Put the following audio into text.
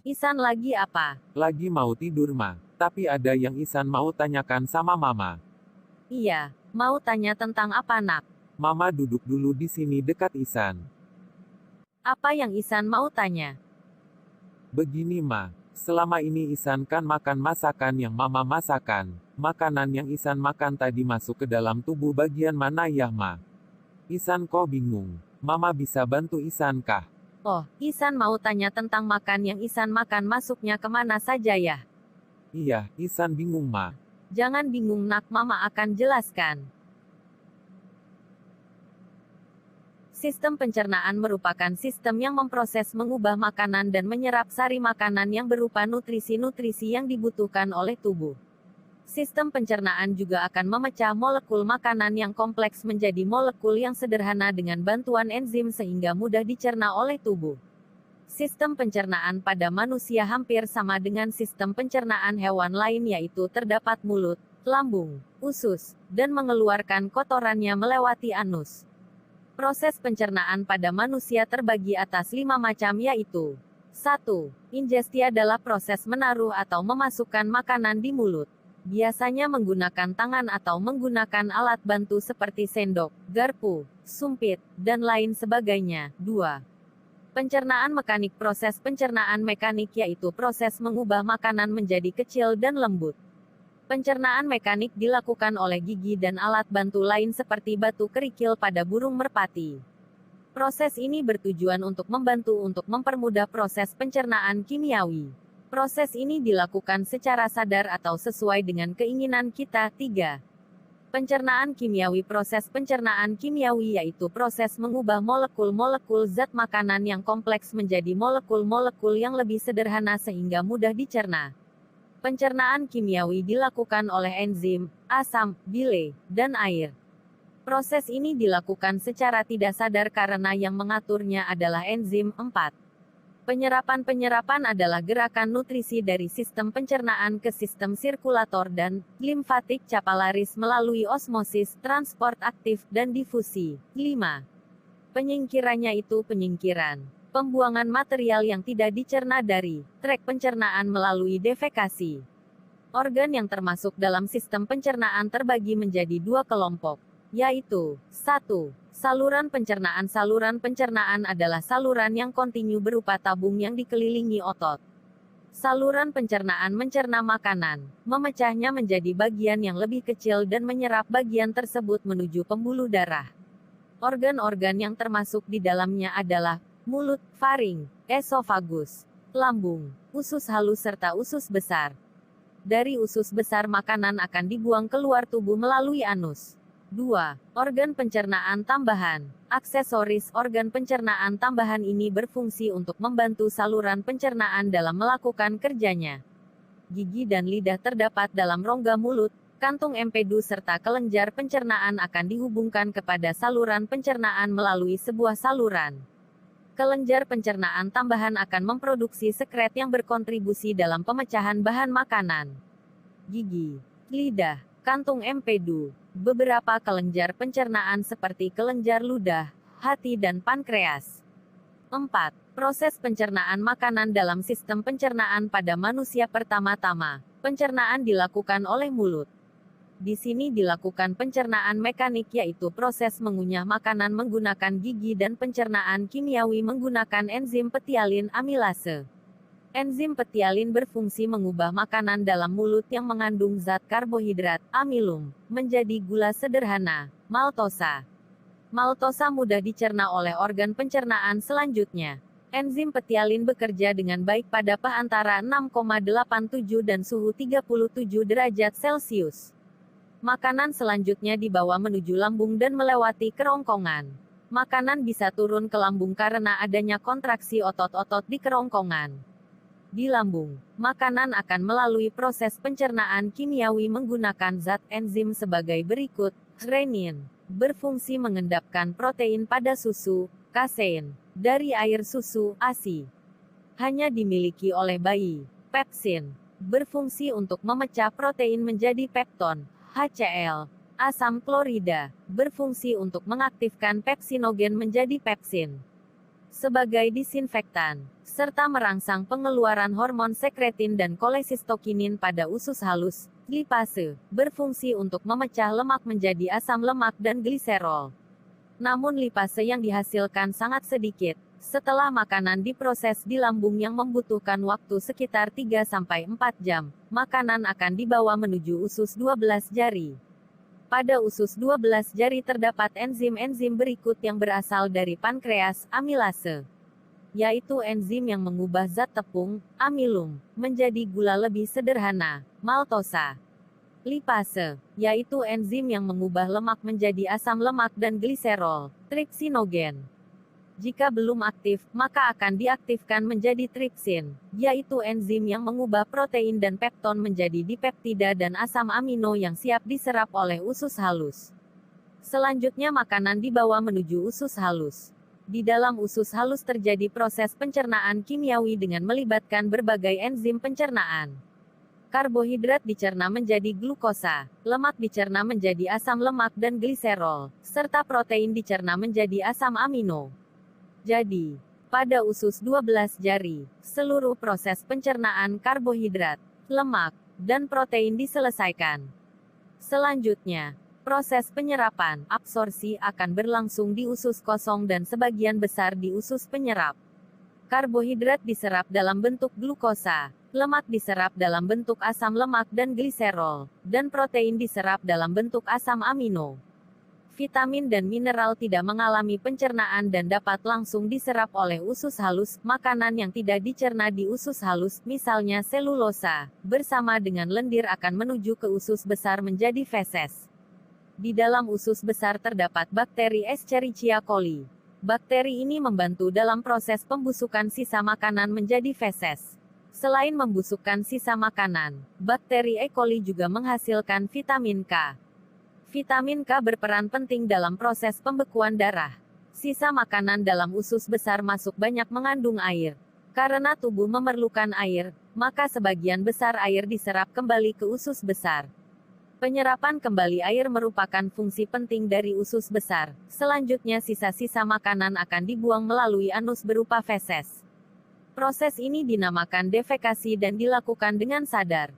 Isan lagi apa? Lagi mau tidur ma. Tapi ada yang Isan mau tanyakan sama mama. Iya, mau tanya tentang apa nak? Mama duduk dulu di sini dekat Isan. Apa yang Isan mau tanya? Begini ma. Selama ini Isan kan makan masakan yang mama masakan. Makanan yang Isan makan tadi masuk ke dalam tubuh bagian mana ya ma? Isan kok bingung. Mama bisa bantu Isan kah? Oh, Isan mau tanya tentang makan yang Isan makan masuknya kemana saja ya? Iya, Isan bingung ma. Jangan bingung nak, mama akan jelaskan. Sistem pencernaan merupakan sistem yang memproses mengubah makanan dan menyerap sari makanan yang berupa nutrisi-nutrisi yang dibutuhkan oleh tubuh. Sistem pencernaan juga akan memecah molekul makanan yang kompleks menjadi molekul yang sederhana dengan bantuan enzim sehingga mudah dicerna oleh tubuh. Sistem pencernaan pada manusia hampir sama dengan sistem pencernaan hewan lain, yaitu terdapat mulut, lambung, usus, dan mengeluarkan kotorannya melewati anus. Proses pencernaan pada manusia terbagi atas 5 macam, yaitu 1. Ingesti adalah proses menaruh atau memasukkan makanan di mulut. Biasanya menggunakan tangan atau menggunakan alat bantu seperti sendok, garpu, sumpit, dan lain sebagainya. 2. Pencernaan mekanik. Proses pencernaan mekanik yaitu proses mengubah makanan menjadi kecil dan lembut. Pencernaan mekanik dilakukan oleh gigi dan alat bantu lain seperti batu kerikil pada burung merpati. Proses ini bertujuan untuk membantu untuk mempermudah proses pencernaan kimiawi. Proses ini dilakukan secara sadar atau sesuai dengan keinginan kita. 3. Pencernaan kimiawi. Proses pencernaan kimiawi yaitu proses mengubah molekul-molekul zat makanan yang kompleks menjadi molekul-molekul yang lebih sederhana sehingga mudah dicerna. Pencernaan kimiawi dilakukan oleh enzim, asam, bile, dan air. Proses ini dilakukan secara tidak sadar karena yang mengaturnya adalah enzim. 4. Penyerapan adalah gerakan nutrisi dari sistem pencernaan ke sistem sirkulator dan limfatik capilaris melalui osmosis, transport aktif, dan difusi. 5. Penyingkirannya itu penyingkiran, pembuangan material yang tidak dicerna dari trek pencernaan melalui defekasi. Organ yang termasuk dalam sistem pencernaan terbagi menjadi 2 kelompok, yaitu 1. Saluran pencernaan. Saluran pencernaan adalah saluran yang kontinu berupa tabung yang dikelilingi otot. Saluran pencernaan mencerna makanan, memecahnya menjadi bagian yang lebih kecil dan menyerap bagian tersebut menuju pembuluh darah. Organ-organ yang termasuk di dalamnya adalah mulut, faring, esofagus, lambung, usus halus serta usus besar. Dari usus besar makanan akan dibuang keluar tubuh melalui anus. 2. Organ pencernaan tambahan. Aksesoris. Organ pencernaan tambahan ini berfungsi untuk membantu saluran pencernaan dalam melakukan kerjanya. Gigi dan lidah terdapat dalam rongga mulut, kantung empedu serta kelenjar pencernaan akan dihubungkan kepada saluran pencernaan melalui sebuah saluran. Kelenjar pencernaan tambahan akan memproduksi sekret yang berkontribusi dalam pemecahan bahan makanan. Gigi, lidah, kantung empedu, beberapa kelenjar pencernaan seperti kelenjar ludah, hati dan pankreas. 4. Proses pencernaan makanan dalam sistem pencernaan pada manusia. Pertama-tama, pencernaan dilakukan oleh mulut. Di sini dilakukan pencernaan mekanik yaitu proses mengunyah makanan menggunakan gigi dan pencernaan kimiawi menggunakan enzim petialin amilase. Enzim petialin berfungsi mengubah makanan dalam mulut yang mengandung zat karbohidrat, amilum, menjadi gula sederhana, maltosa. Maltosa mudah dicerna oleh organ pencernaan selanjutnya. Enzim petialin bekerja dengan baik pada pH antara 6,87 dan suhu 37 derajat Celcius. Makanan selanjutnya dibawa menuju lambung dan melewati kerongkongan. Makanan bisa turun ke lambung karena adanya kontraksi otot-otot di kerongkongan. Di lambung, makanan akan melalui proses pencernaan kimiawi menggunakan zat enzim sebagai berikut. Renin berfungsi mengendapkan protein pada susu, kasein dari air susu, ASI. Hanya dimiliki oleh bayi. Pepsin berfungsi untuk memecah protein menjadi pepton, HCl. Asam klorida berfungsi untuk mengaktifkan pepsinogen menjadi pepsin. sebagai disinfektan, serta merangsang pengeluaran hormon sekretin dan kolesistokinin pada usus halus. Lipase berfungsi untuk memecah lemak menjadi asam lemak dan gliserol. Namun lipase yang dihasilkan sangat sedikit. Setelah makanan diproses di lambung yang membutuhkan waktu sekitar 3-4 jam, makanan akan dibawa menuju usus 12 jari. Pada usus 12 jari terdapat enzim-enzim berikut yang berasal dari pankreas, amilase, yaitu enzim yang mengubah zat tepung, amilum, menjadi gula lebih sederhana, maltosa. Lipase, yaitu enzim yang mengubah lemak menjadi asam lemak dan gliserol, tripsinogen. Jika belum aktif, maka akan diaktifkan menjadi tripsin, yaitu enzim yang mengubah protein dan pepton menjadi dipeptida dan asam amino yang siap diserap oleh usus halus. Selanjutnya makanan dibawa menuju usus halus. Di dalam usus halus terjadi proses pencernaan kimiawi dengan melibatkan berbagai enzim pencernaan. Karbohidrat dicerna menjadi glukosa, lemak dicerna menjadi asam lemak dan gliserol, serta protein dicerna menjadi asam amino. Jadi, pada usus 12 jari, seluruh proses pencernaan karbohidrat, lemak, dan protein diselesaikan. Selanjutnya, proses penyerapan, absorpsi akan berlangsung di usus kosong dan sebagian besar di usus penyerap. Karbohidrat diserap dalam bentuk glukosa, lemak diserap dalam bentuk asam lemak dan gliserol, dan protein diserap dalam bentuk asam amino. Vitamin dan mineral tidak mengalami pencernaan dan dapat langsung diserap oleh usus halus. Makanan yang tidak dicerna di usus halus, misalnya selulosa, bersama dengan lendir akan menuju ke usus besar menjadi feses. Di dalam usus besar terdapat bakteri Escherichia coli. Bakteri ini membantu dalam proses pembusukan sisa makanan menjadi feses. Selain membusukkan sisa makanan, bakteri E. coli juga menghasilkan vitamin K. Vitamin K berperan penting dalam proses pembekuan darah. Sisa makanan dalam usus besar masuk banyak mengandung air. Karena tubuh memerlukan air, maka sebagian besar air diserap kembali ke usus besar. Penyerapan kembali air merupakan fungsi penting dari usus besar. Selanjutnya sisa-sisa makanan akan dibuang melalui anus berupa feses. Proses ini dinamakan defekasi dan dilakukan dengan sadar.